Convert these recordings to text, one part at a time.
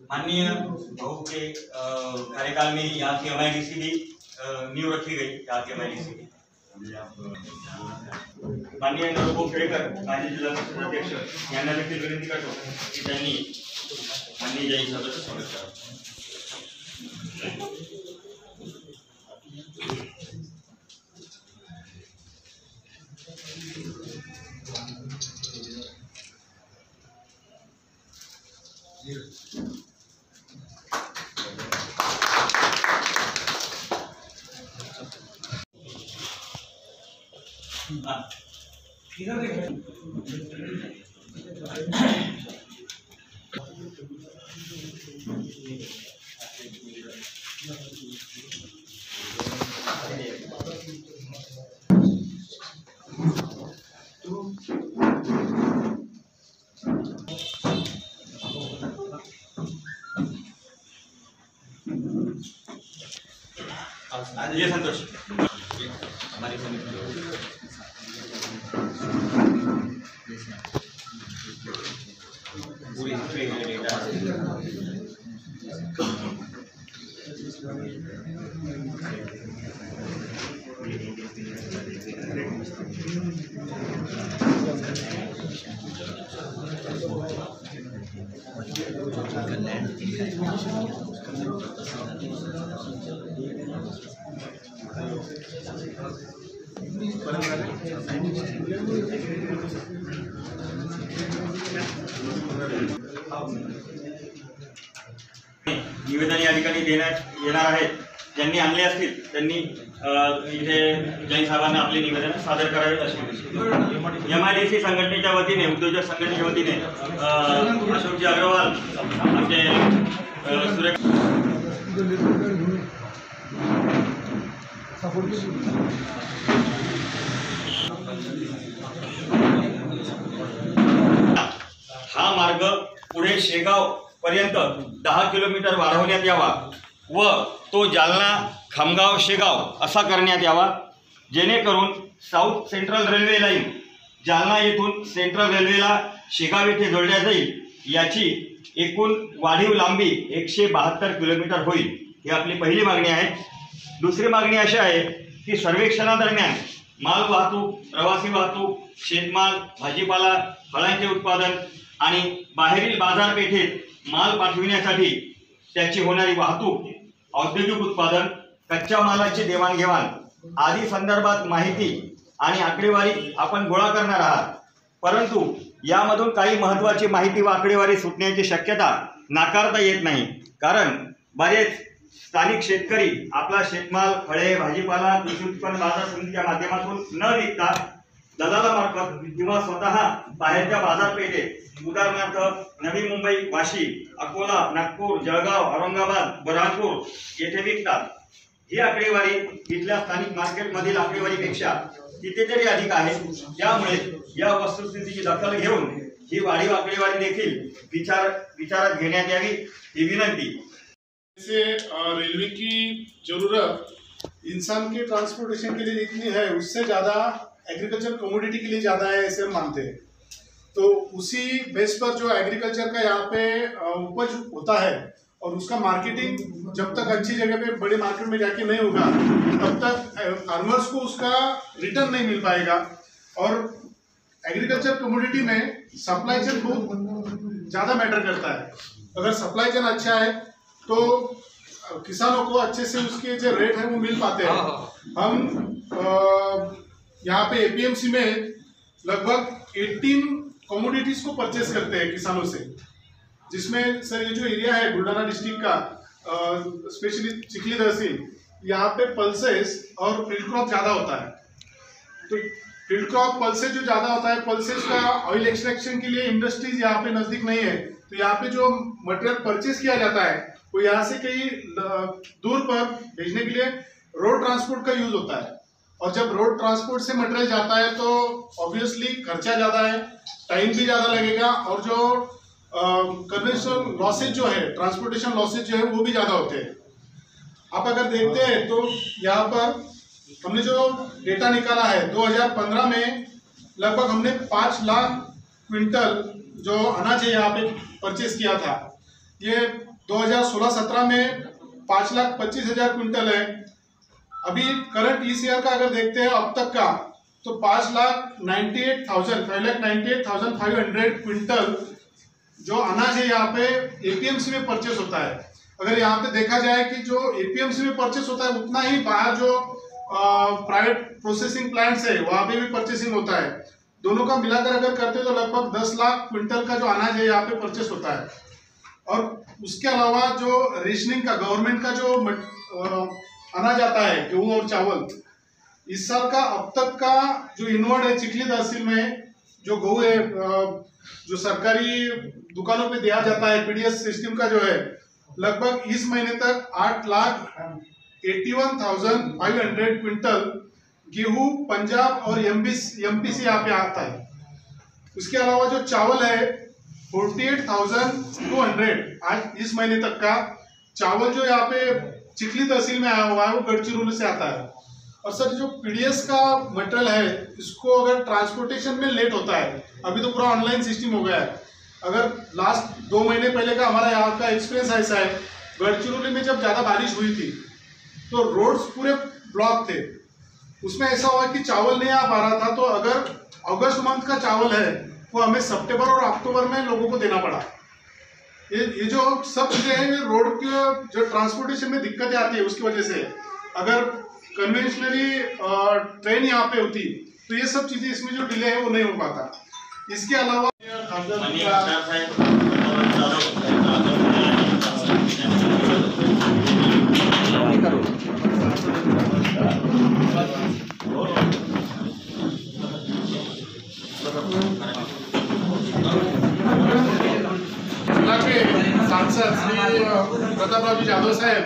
माननीय भाऊ के कार्यकाल में यहाँ की MIDC भी नींव रखी गई। यहाँ की MIDC की माननीय नरभाऊ खेडेकर माजी जिल्हा परिषद अध्यक्ष यांना देखील विनंती करतो की त्यांनी माननीय जैन सदस्य स्वागत करावं। ये संतोष हमारी पूरी हिस्ट्री में डेटा निवेदन या ठिकाणी देण्यात येणार आहेत। ज्यांनी आणले असतील त्यांनी इथे जैन साहेबांना आपले निवेदन सादर करावे अशी MIDC संघटनेच्या वतीने उद्योजक संघटनेच्या वतीने अशोकजी अग्रवाल आमचे सुरेश हा मार्ग पुढे शेगाव पर्यंत 10 किलोमीटर वाढवण्यात यावा व तो जालना खामगाव शेगाव असा करण्यात यावा, जेणेकरून south central railway line Jalna येथून सेंट्रल रेल्वेला शेगाव येथे जोडल्या जाईल। याची एकूण वाढीव लांबी 172 किलोमीटर होईल। ही आपली पहिली मागणी आहे। दुसरी मागणी अशी आहे की सर्वेक्षणादरम्यान माल वाहतूक, प्रवासी वाहतूक, शेतमाल, भाजीपाला, फळांचे उत्पादन आणि बाहेरील बाजारपेठेत माल पाठविण्यासाठी त्याची होणारी वाहतूक, औद्योगिक उत्पादन, कच्च्या मालाची देवाणघेवाण आदी संदर्भात माहिती आणि आकडेवारी आपण गोळा करणार आहात। परंतु यामधून काही महत्त्वाची माहिती व आकडेवारी सुटण्याची शक्यता नाकारता येत नाही, कारण बरेच स्थानिक शेतकरी आपला शेतमाल, फळे, भाजीपाला कृषी उत्पन्न बाजार समितीच्या माध्यमातून न विकता दलालामार्फत किंवा स्वतः बाहेरच्या बाजारपेठेत उदाहरणार्थ नवी मुंबई, वाशी, अकोला, नागपूर, जळगाव, औरंगाबाद, बुरहानपूर येथे विकतात। ही आकडेवारी इथल्या स्थानिक मार्केटमधील आकडेवारीपेक्षा कितीतरी अधिक आहे। त्यामुळे या वस्तुस्थितीची दखल घेऊन ही वाढीव आकडेवारी देखील विचारात घेण्यात यावी ही विनंती। रेलवे की जरूरत इंसान के ट्रांसपोर्टेशन के लिए जितनी है उससे ज़्यादा एग्रीकल्चर कमोडिटी के लिए ज़्यादा है, ऐसे हम मानते हैं। तो उसी बेस पर जो एग्रीकल्चर का यहाँ पे उपज होता है और उसका मार्केटिंग जब तक अच्छी जगह पे बड़े मार्केट में जाके नहीं होगा तब तक फार्मर्स को उसका रिटर्न नहीं मिल पाएगा। और एग्रीकल्चर कमोडिटी में सप्लाई चेन बहुत ज़्यादा मैटर करता है। अगर सप्लाई चेन अच्छा है तो किसानों को अच्छे से उसके जो रेट है वो मिल पाते हैं। हम यहाँ पे APMC में लगभग 18 कमोडिटीज को परचेस करते हैं किसानों से, जिसमें सर ये जो एरिया है बुल्ढाना डिस्ट्रिक्ट का स्पेशली चिखली तहसील, यहाँ पे पल्सेस और फील्ड क्रॉप ज़्यादा होता है। तो फील्ड क्रॉप पल्सेस जो ज़्यादा होता है, पल्सेस का ऑयल एक्सट्रैक्शन के लिए इंडस्ट्रीज यहाँ पे नज़दीक नहीं है, तो यहाँ पे जो मटेरियल परचेस किया जाता है वो यहाँ से कहीं दूर पर भेजने के लिए रोड ट्रांसपोर्ट का यूज होता है। और जब रोड ट्रांसपोर्ट से मटेरियल जाता है तो ऑब्वियसली खर्चा ज़्यादा है, टाइम भी ज़्यादा लगेगा और जो कन्वेंशनल लॉसेज जो है, ट्रांसपोर्टेशन लॉसेज जो है वो भी ज़्यादा होते हैं। आप अगर देखते हैं तो यहाँ पर हमने जो डेटा निकाला है 2015 में लगभग हमने 5 लाख क्विंटल जो अनाज है यहाँ पे परचेज किया था। ये 2016-17 में 5,25,000 क्विंटल है। अभी करंट ECR का अगर देखते हैं अब तक का तो 5,98,500 क्विंटल जो अनाज है यहाँ पे APMC में परचेस होता है। अगर यहाँ पे देखा जाए कि जो APMC में परचेस होता है उतना ही बाहर जो प्राइवेट प्रोसेसिंग प्लांट्स है वहाँ पे भी परचेसिंग होता है। दोनों का मिलाकर अगर करते तो लगभग 10 लाख क्विंटल का जो अनाज है यहाँ पे परचेस होता है। और उसके अलावा जो रेशनिंग का गवर्नमेंट का जो अनाज आता है गेहूं और चावल, इस साल का अब तक का जो इनवर्ड है चिखली तहसील में जो गेहूं है जो सरकारी दुकानों पे दिया जाता है PDS सिस्टम का जो है लगभग इस महीने तक 8,81,500 क्विंटल गेहूं पंजाब और MP से यहाँ पे आता है। उसके अलावा जो चावल है 48,200 आज इस महीने तक का चावल जो यहाँ पे चिखली तहसील में आया हुआ है वो गढ़चिरौली से आता है। और सर जो PDS का मटेरियल है इसको अगर ट्रांसपोर्टेशन में लेट होता है, अभी तो पूरा ऑनलाइन सिस्टम हो गया है। अगर लास्ट 2 महीने पहले का हमारा यहाँ का एक्सपीरियंस ऐसा है, गढ़चिरौली में जब ज़्यादा बारिश हुई थी तो रोड्स पूरे ब्लॉक थे। उसमें ऐसा हुआ कि चावल नहीं आ पा रहा था, तो अगर अगस्त मंथ का चावल है वो हमें सितंबर और अक्टूबर में लोगों को देना पड़ा। ये जो सब चीज़ें हैं ये रोड के जो ट्रांसपोर्टेशन में दिक्कतें आती है उसकी वजह से। अगर कन्वेंशनली ट्रेन यहाँ पे होती तो ये सब चीज़ें इसमें जो डिले है वो नहीं हो पाता। इसके अलावा सांसद श्री प्रतापराव जी जाधव साहब,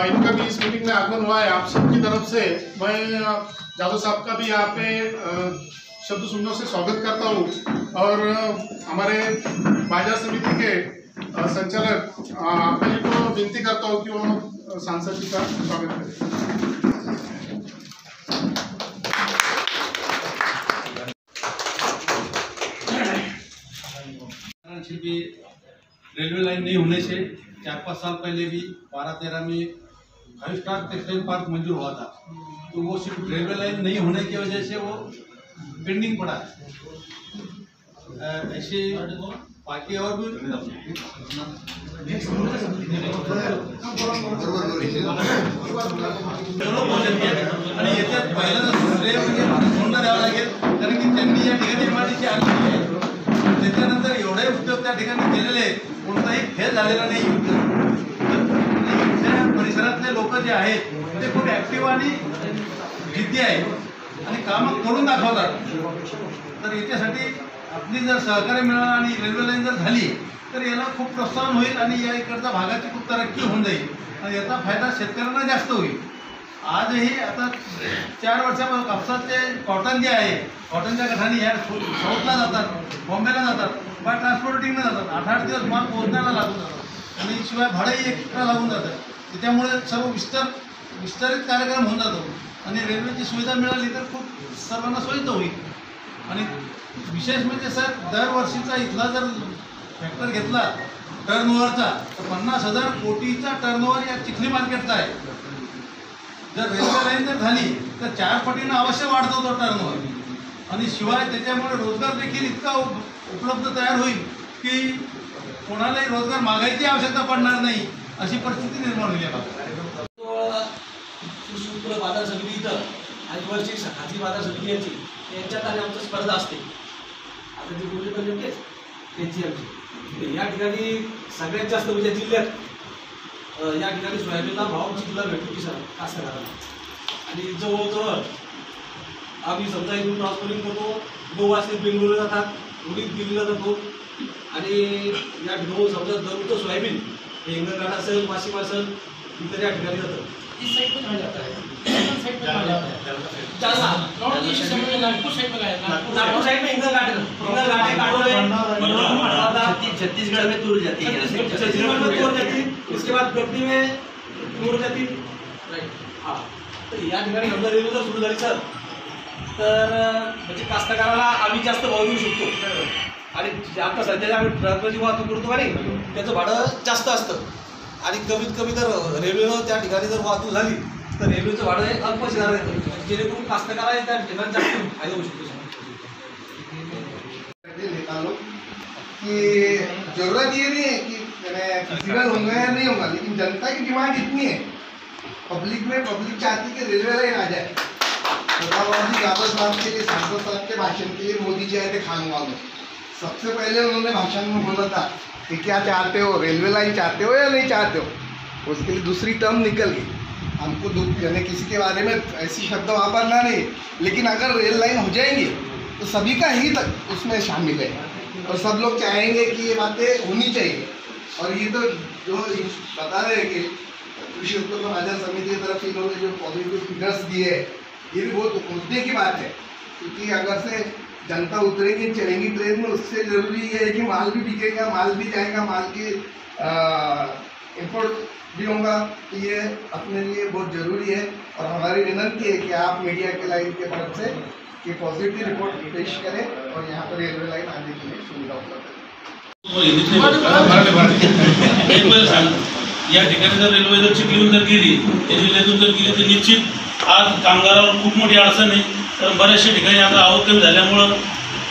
इनका भी इस मीटिंग में आगमन हुआ है। आप सबकी तरफ से मैं जाधव साहब का भी यहाँ पे शब्द सुनने से स्वागत करता हूँ और हमारे बाजार समिति के संचालक आप जी को विनती करता हूँ कि वो सांसद जी का स्वागत करें। रेलवे लाइन नहीं होने से 4-5 साल पहले भी 12-13 में 5 स्टार टेक्सटाइल पार्क मंजूर हुआ था, तो वो सिर्फ रेलवे लाइन नहीं होने की वजह से वो पेंडिंग पड़ा है। ऐसे बाकी और भी आणि याच्यात पहिल्यांदा श्रेय म्हणजे महाराष्ट्राला द्यावं लागेल, कारण की त्यांनी या ठिकाणी MIDC आणली आहे। त्याच्यानंतर एवढे उद्योग त्या ठिकाणी केलेले आहेत, कोणताही फेल झालेला नाही। इथल्या परिसरातले लोक जे आहेत ते खूप ॲक्टिव्ह आणि जिद्दी आहेत आणि कामं करून दाखवतात। तर याच्यासाठी आपली जर सहकार्य मिळालं आणि रेल्वे लाईन जर झाली तर याला खूप प्रोत्साहन होईल आणि या इकडच्या भागाची खूप तरक्की होऊन जाईल आणि याचा फायदा शेतकऱ्यांना जास्त होईल। आजही आता 4 वर्षापासून कापसाचे कॉटन जे आहे, कॉटनच्या गठाने या साऊथला जातात, बॉम्बेला जातात, बाय ट्रान्सपोर्टिंगने जातात। 8-8 दिवस माल पोहोचण्याला लागून जातात आणि शिवाय भाडंही एक्स्ट्रा लागून जातं। त्याच्यामुळे सर्व विस्तारित कार्यक्रम होऊन जातो आणि रेल्वेची सुविधा मिळाली तर खूप सर्वांना सोयीचं होईल। आणि विशेष म्हणजे सर दरवर्षीचा इथला जर फॅक्टर घेतला टर्नओव्हरचा तर 50,000 कोटीचा टर्नओव्हर या चिखली मार्केटचा आहे। जर रेल्वे लाईन जर झाली तर 4 पटीनं अवश्य वाढतो तो टर्नओव्हर आणि शिवाय त्याच्यामुळे रोजगार देखील इतका उपलब्ध तयार होईल की कोणालाही रोजगार मागायची आवश्यकता पडणार नाही, अशी परिस्थिती निर्माण होईल। बाजार समिती इथं आजवरची खाजगी बाजार समिती यांची यांच्यात आणि आमची स्पर्धा असते। आता जी बोलली पण नेमकेच त्यांची आमची या ठिकाणी सगळ्यात जास्त म्हणजे जिल्ह्यात या ठिकाणी सोयाबीनला भाव चिखला भेटतो की सर असं करा आणि जवळजवळ आम्ही समजा इथून ट्रान्सपोर्टिंग करतो, 9 वाजता बेंगळुरूला जातात, उडीद दिल्लीला जातो आणि या ठिकाणी समजा दररोजचं सोयाबीन हिंगणघाट असेल, वाशिम असेल इतर या ठिकाणी जातं। इस साइड में कहाँ जाता है? नागपुर साइड में हिंगणघाट है, छत्तीसगढ़ में तूर जाती है, छत्तीसगढ़ में तूर जाती है, इसके बाद गद्दी में तूर जाती है। राइट, हाँ तर या ठिकाणी समजा रेल्वे जर सुरू झाली सर तर म्हणजे कास्तकाराला आम्ही जास्त भाव देऊ शकतो आणि आता सध्याला आम्ही ट्रकची वाहतूक करतो का नाही त्याचं भाडं जास्त असतं आणि कमीत कमी जर रेल्वेनं त्या ठिकाणी जर वाहतूक झाली तर रेल्वेचं भाडं हे अल्पशिदार येतं जेणेकरून कास्तकाराला त्या ठिकाणी जास्त फायदा होऊ शकतो. निकालो कि जरूरत ये नहीं है कि फिजिकल होगा या नहीं होगा, लेकिन जनता की डिमांड इतनी है पब्लिक चाहती है कि रेलवे लाइन आ जाए. प्रधानमंत्री जी यादव साहब के लिए सांसद साहब के भाषण के लिए मोदी जी आए थे खानगांव में. सबसे पहले उन्होंने भाषण में बोला था कि क्या चाहते हो, रेलवे लाइन चाहते हो या नहीं चाहते हो. उसके लिए दूसरी टर्म निकल गई. हमको दुख यानी किसी के बारे में ऐसी शब्द वापरना नहीं, लेकिन अगर रेल लाइन हो जाएंगी तो सभी का हित उसमें शामिल है और सब लोग चाहेंगे कि ये बातें होनी चाहिए. और ये तो जो बता रहे हैं कि कृषि उत्पन्न बाजार समिति की तरफ से इन्होंने जो पॉजिटिव फिगर्स दिए हैं ये भी बहुत मुद्दे की बात है, क्योंकि अगर से जनता उतरेगी चलेंगी ट्रेन में उससे जरूरी ये है कि माल भी बिकेगा, माल भी जाएगा, माल की इम्पोर्ट भी होगा. तो ये अपने लिए बहुत ज़रूरी है और हमारी विनती है कि आप मीडिया के लाइन के तरफ से कि पॉजिटिव रिपोर्ट पेश करें और यहाँ पर रेलवे लाइन आने के लिए सुविधा उपलब्ध है. या ठिकाणी जर रेल्वे जर चिखलीहून जर गेली या जिल्ह्यातून जर गेली तर निश्चित आज कामगारावर खूप मोठी अडचण आहे. तर बऱ्याचशा ठिकाणी आता आवक कमी झाल्यामुळं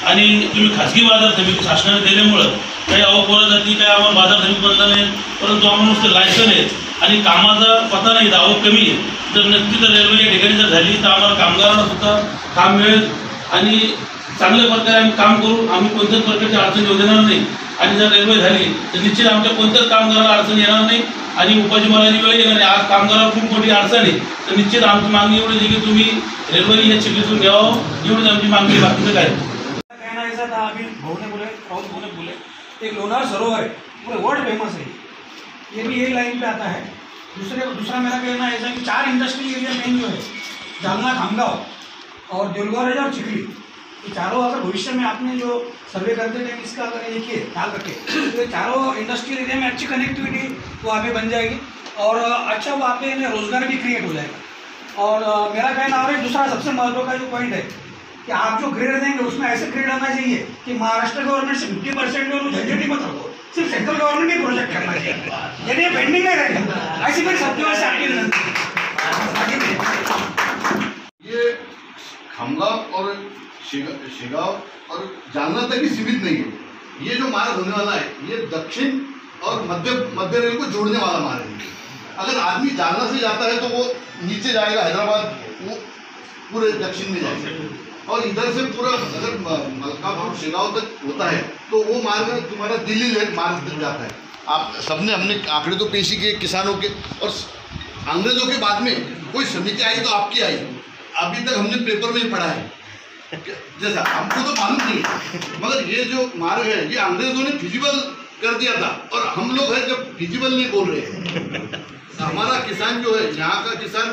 आणि तुम्ही खाजगी बाजार समिती शासनाने दिल्यामुळं काही आवक वर जाती, काही आम्हाला बाजार समिती बंद नाही, परंतु आम्हाला नुसतं लायसन आहे आणि कामाचा पत्ता नाही, आवक कमी आहे. जर नक्की जर रेल्वे या ठिकाणी जर झाली तर आम्हाला कामगारांना सुद्धा काम मिळेल आणि चांगल्या प्रकारे आम्ही काम करू. आम्ही कोणत्याच प्रकारची अडचण येऊ देणार नाही आणि जर रेल्वे झाली तर निश्चित आमच्या कोणत्याच कामगाराला अडचण येणार नाही आणि उपाजीमाराची वेळ येणार नाही. आज कामगाराला खूप मोठी अडचण आहे, तर निश्चित आमची मागणी एवढी आहे की तुम्ही रेल्वे या चिखलीतून घ्यावं, एवढीच आमची मागणी. बाकीचं काय कहना ऐसा था, अभी भाऊ बोले, राहुल भाऊ ने बोले, एक लोनार सरोवर है पूरे वर्ल्ड फेमस है, ये भी यही लाइन पे आता है. दूसरा मेरा कहना ऐसा कि 4 इंडस्ट्रियल एरिया मेन जो है जालना, खामगांव और देवलगढ़ है और चिखली, ये चारों अगर भविष्य में आपने जो सर्वे करते टाइम इसका अगर देखिए ख्याल रखें तो ये चारों इंडस्ट्रियल एरिया में अच्छी कनेक्टिविटी वहाँ पे बन जाएगी और अच्छा वहाँ पे रोजगार भी क्रिएट हो जाएगा. और मेरा कहना और दूसरा सबसे महत्व का जो पॉइंट है कि आप जो ग्रेड देंगे उसमें ऐसे ग्रेड आना चाहिए कि महाराष्ट्र गवर्नमेंट से 50% में झंझटी मत रखो, सिर्फ सेंट्रल गवर्नमेंट ही प्रोजेक्ट करना चाहिए, यानी ये पेंडिंग नहीं रहेगा. ऐसी मेरी सबकी वजह से आपकी विनंती. ये खामगांव और शेगांव और जालना तक ही सीमित नहीं है. ये जो मार्ग होने वाला है ये दक्षिण और मध्य रेल को जोड़ने वाला मार्ग है. अगर आदमी जालना से जाता है तो वो नीचे जाएगा हैदराबाद, वो पूरे दक्षिण में जाएगा और इधर से पूरा अगर मलकापुर शेगांव तक होता है तो वो मार्ग तुम्हारा दिल्ली लेक मार्ग तक जाता है. आप सबने हमने आंकड़े तो पेश किए किसानों के, और अंग्रेजों के बाद में कोई समिति आई तो आपकी आई. अभी तक हमने पेपर में ही पढ़ा है जैसा, हमको तो मालूम नहीं है, मगर ये जो मार्ग है ये अंग्रेजों ने फिजिबल कर दिया था और हम लोग है जब फिजिबल नहीं बोल रहे हैं. हमारा किसान जो है यहाँ का किसान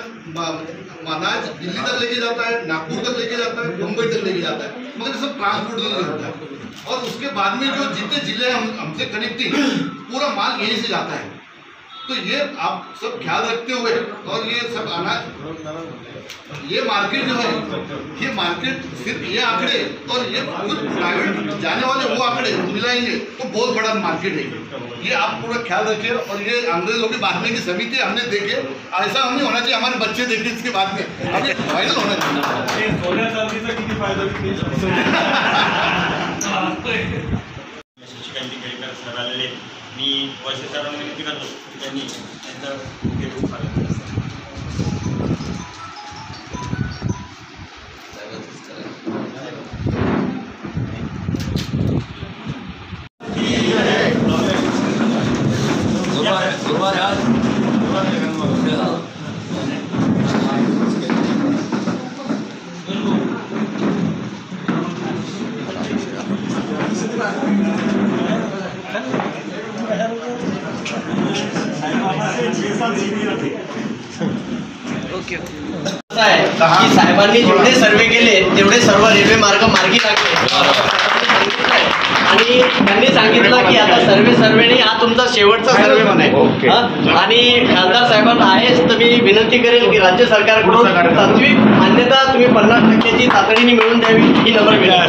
अनाज दिल्ली तक लेके जाता है, नागपुर तक लेके जाता है, मुंबई तक लेके जाता है, मगर सब ट्रांसपोर्ट नहीं होता है. और उसके बाद में जो जितने जिले हमसे कनेक्टिंग पूरा माल यहीं से जाता है. तो ये आप सब ख्याल रखते हुए और ये सब अनाज ये मार्केट जो है ये मार्केट सिर्फ ये आंकड़े और ये कुछ प्राइवेट जाने वाले वो आंकड़े मिलाएंगे तो बहुत बड़ा मार्केट है. ये आप पूरा ख्याल रखिए. और ये अंग्रेजों के बाद में की समिति हमने देखे, ऐसा नहीं होना चाहिए हमारे बच्चे देखे इसके बाद में, हमें फाइनल होना चाहिए. शिक्षकांची कार्यक्रम सर आलेले मी वैसे सरांना विनंती करतो की त्यांनी त्यांचं हे रूप पालन. की साहेबांनी जेवढे सर्वे केले तेवढे सर्व रेल्वे मार्ग मार्गी लागले. आणि त्यांनी सांगितलं की आता सर्वे नाही, हा तुमचा शेवटचा सर्वे पण आहे. आणि खासदार साहेबांना आहेच तर मी विनंती करेल की राज्य सरकारकडून तात्विक मान्यता तुम्ही 50% तातडीने मिळवून द्यावी ही नम्र विनंती.